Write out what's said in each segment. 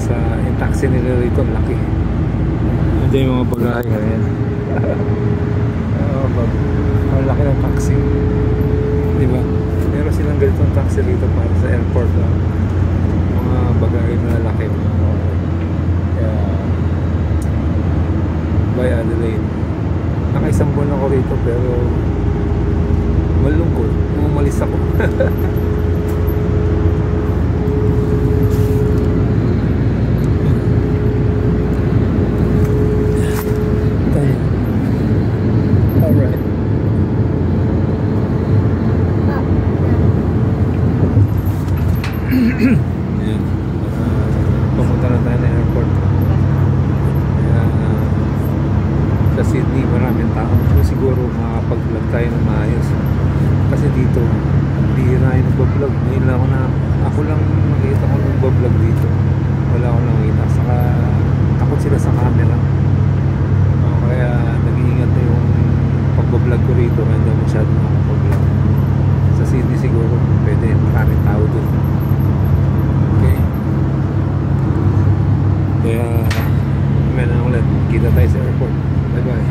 sa yung taxi nila rito, laki. Hindi yung mga bagahe yan. Malaki ng taxi, di ba? Meron silang ganitong taxi rito para sa airport lang. Mga bagahe na lalaki, kaya by Adelaide. Nakaisang buwan ako rito pero malungkot, umalis ako. Pumunta na tayo na airport. Sa Sydney maraming tao, so siguro makakapag-vlog tayo ng maayos kasi dito bihira yung nagbablog. Ngayon lang ako lang nakita ko nagbablog dito, wala akong nakita, saka takot sila sa camera, kaya nag-iingat na yung pagbablog ko rito, kaya hindi masyado makapag-vlog. Sa Sydney siguro pwede, maraming tao doon. Okay, kaya may na ulit, kita tayo sa airport. Bye bye.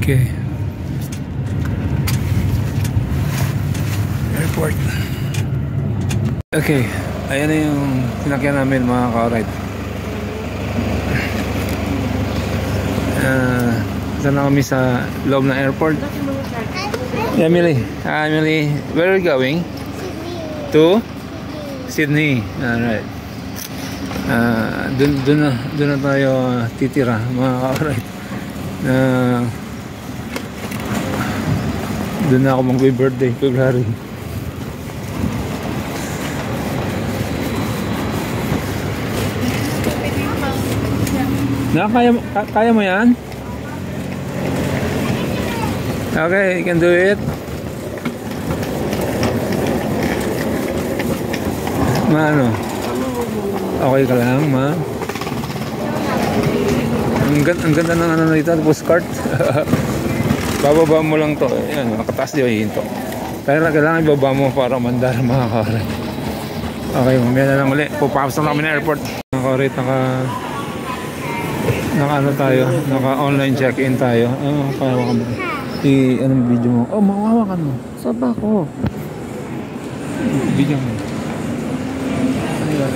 Okay. Airport. Okay. Ayan na yung sinakyan namin mga ka-ride. Saan na kami sa loob ng airport. Emily. Emily, where are you going? Sydney. To? Sydney. Alright. Doon na tayo titira mga ka-ride. Doon na ako mag-birthday, February. Kaya mo yan? Okay, you can do it. Maano? Okay ka lang, ma? Ang ganda ng ano nito, postcard. Bababa mo lang to. Ayan, nakataas di ba hinto. Kaya kailangan ibaba mo para mandar mga ka-ride. Okay, mamaya na lang ulit. Pupapos na kami ng airport. Mga ka-ride, naka ano tayo, naka online check-in tayo. Kaya kami. Anong video mo? Oh, mawawakan mo. Saan ba ako? Video mo. Ano yan?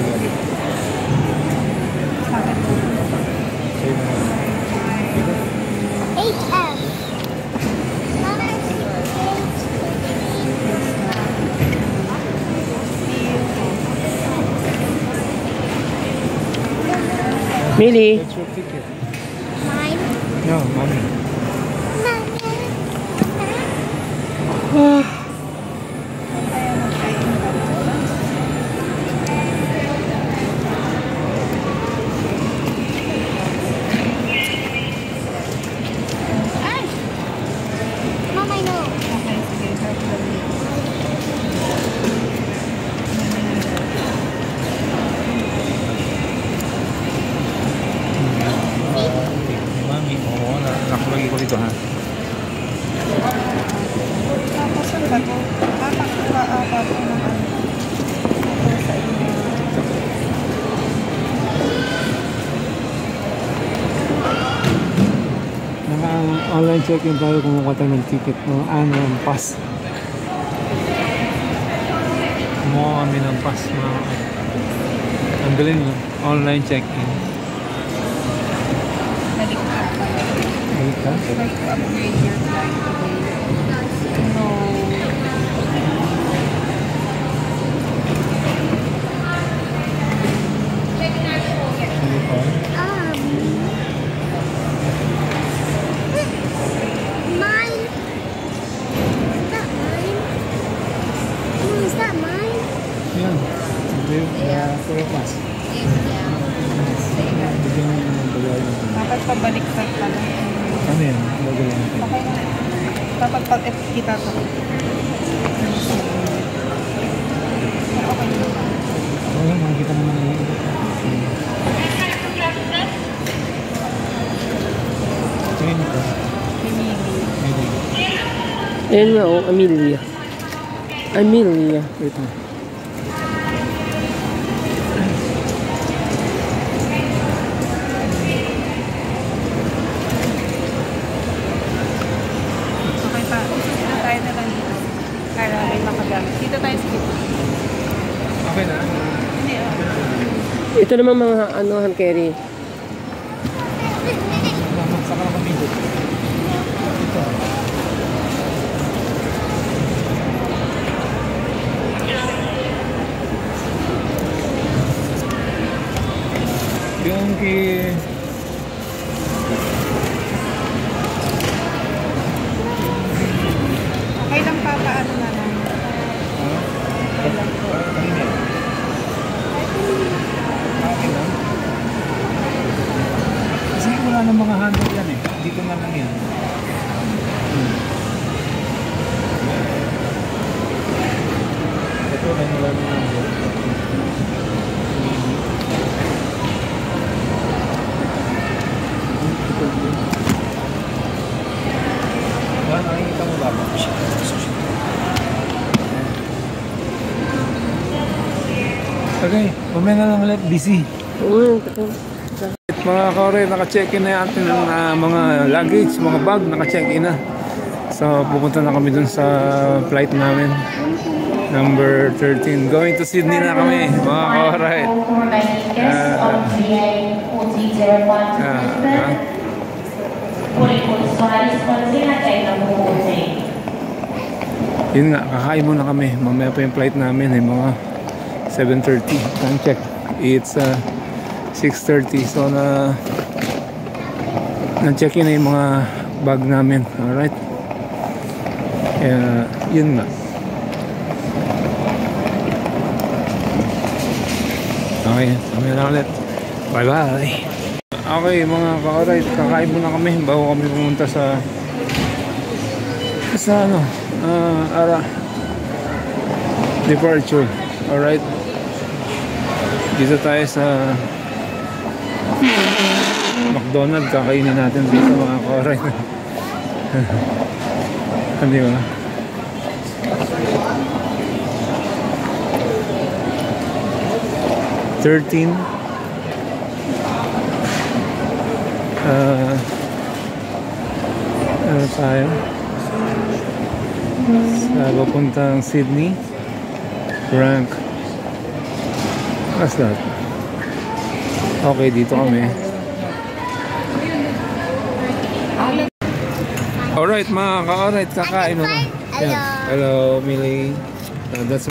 8L. Millie. That's your ticket. Mine. No, mommy. Ay! Mama, no. Okay, sige. Mami, oo, nakulagi ko dito ha. Tapos ang bago. Papakita ko ng ano. Sa inyo. Naka-online check-in tayo kung mukha tayo ng ticket ng annual pass. Kumuha kami ng pass mga ang galing no? Online check-in. Naligtad pa. Balik ka? Try to upgrade your flight today. No. Mine. Is that mine? Oh, is that mine? Yan. Puro pass. Bigyan mo ng bagay natin. Dapat pabaliktad pala. Ano yan? Bagay natin. Okay na. Dapat kita to. Okay na. Wala, makikita mo naman yung iba. Tingin ito. Maybe. Ayan nga, oh, Amelia. Amelia. Wait mo. Okay pa. Dito tayo na lang dito. Para may makagamit. Dito tayo sa dito. Okay na? Hindi, Ito naman mga ano, hand carry. Saka na kami dito. Ito. Yung kay... okay lang papaano na lang. Okay lang po. Okay lang. Kasi wala na mga handle yan eh. Dito na lang yan. Ito na wala na handle. Ba, nakikita mo ba? Okay, mamaya na lang ulit. Busy. Mga kore, naka-check-in na natin ng mga luggage, mga bag, naka-check-in na. So, pupunta na kami dun sa flight namin. Number 13. Going to Sydney na kami, mga kore. Yun nga, kakain muna kami. Mamaya pa yung flight namin, mga 7:30. Time check. It's 6:30. So na-check in na yung mga bag namin. Alright. Kaya yun nga. Okay, kami na ulit. Bye bye. Okay mga ka-alright, kakain muna kami bago kami pumunta sa departure. Alright. Dito tayo sa McDonald's, kakainin natin dito mga ka-alright. Hindi ba? Ano tayo? Sa papuntang Sydney. Rank. What's that? Okay, dito kami. Alright mga ka-alright, kakain na. Hello, Millie. That's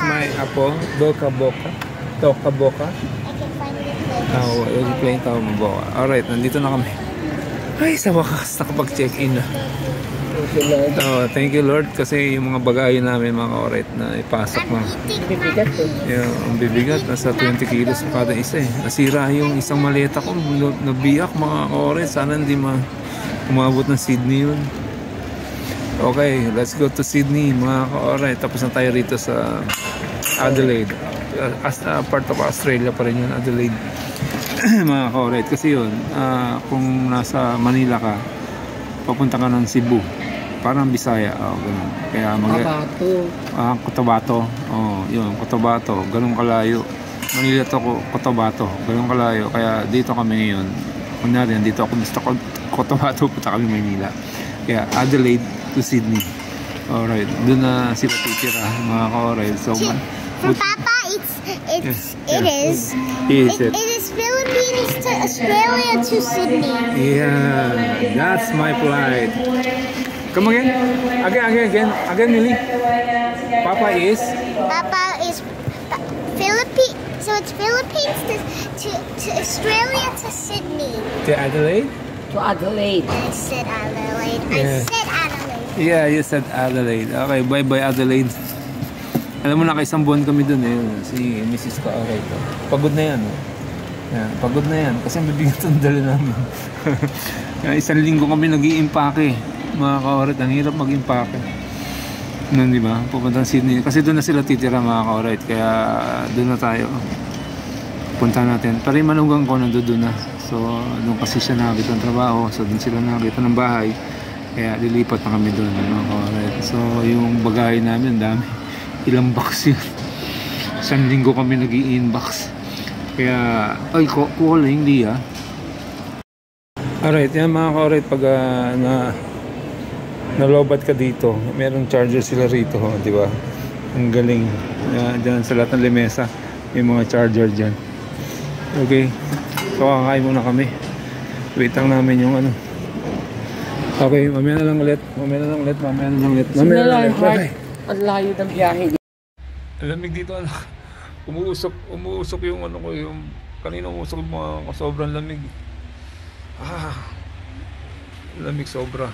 my apo, Boca Boca. Toka Boca. I can find the place. Aeroplane tao mo. Alright, nandito na kami. Ay, sa wakas nakapag-check-in na. Thank you Lord kasi yung mga bagahe namin mga ka-alright na ipasok na. Bibigat to. Yeah, ang bibigat, nasa 20 kilos kada isa eh. Nasira yung isang maleta ko, nabiyak mga ka-alright. Sana hindi umabot ng Sydney yun. Okay, let's go to Sydney mga ka-alright. Tapos na tayo rito sa Adelaide. As part of Australia pa rin yun, Adelaide. Mga ka-alright. Kasi yun, kung nasa Manila ka, papunta ka ng Cebu. Parang Bisaya. Ganun. Kaya Cotabato. Yun, Cotabato. Ganun kalayo. Manila to Cotabato. Ganun kalayo. Kaya dito kami ngayon. Kunyari, dito ako sa Cotabato. Punta kami Manila. Kaya Adelaide to Sydney. Alright. Doon na sila titira, mga ka-alright. So, For Papa, it is Philippines to Australia to Sydney. Yeah, that's my flight. Come again? Again, Millie. Papa is Philippines. So it's Philippines to Australia to Sydney. To Adelaide? To Adelaide. I said Adelaide. Yeah. I said Adelaide. Yeah, you said Adelaide. Okay, bye-bye Adelaide. Alam mo, nakaisang buwan kami dun eh. Si Mrs. ko, okay. Pagod na yan. Yan, pagod na yan. Kasi mabigat ang dala namin. Kaya isang linggo kami nag-i-impake. Mga ka-alright, ang hirap mag-impake. Noon, di ba? Pupunta ng Sydney. Kasi doon na sila titira, mga ka-alright. Kaya doon na tayo. Punta natin. Pero yung manugang ko nandoon na. So, doon kasi siya nakakita ng trabaho. So, doon sila nakakita ng bahay. Kaya lilipat na kami doon, mga ka-alright. So, yung bagahe namin, dami. Ilang box yun. Isang linggo kami nag-i-inbox. Kaya, ay, kuha lang, hindi ah. Alright, yan mga ka-alright, pag nalobat ka dito, merong charger sila rito, di ba? Ang galing. Diyan sa lahat ng lemesa, yung mga charger dyan. Okay, so kakain muna kami. Wait lang namin yung ano. Okay, mamaya na lang ulit. Bye-bye. Ang layo ng biyahe. Lamig dito, ano. Umuusok yung ano ko, yung kanina umusok yung mga sobrang lamig. Lamig sobra.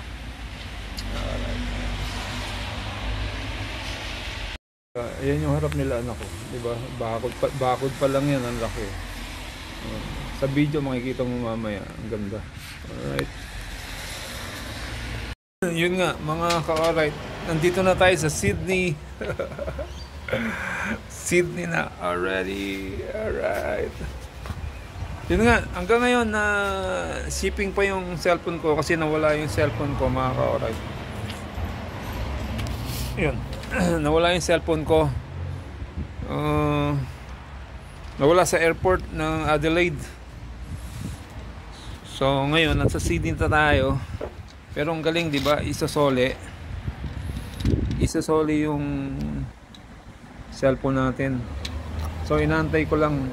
Ayan yung harap nila anak ko, di ba? Bakod pa lang yan, ang laki. Sa video makikita mo mamaya, ang ganda. Alright. Yun nga, mga ka-alright. Nandito na tayo sa Sydney. Sydney na already. Alright. Yun nga, hanggang ngayon na shipping pa yung cellphone ko kasi nawala yung cellphone ko, mga ka-alright. Yun. Nawala yung cellphone ko. Nawala sa airport ng Adelaide. So ngayon, nasa Sydney na tayo. Pero ang galing, di ba? Isasole yung cellphone natin. So inaantay ko lang.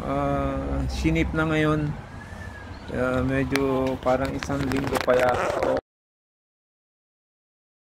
Shinip na ngayon. Medyo parang isang linggo pa yata.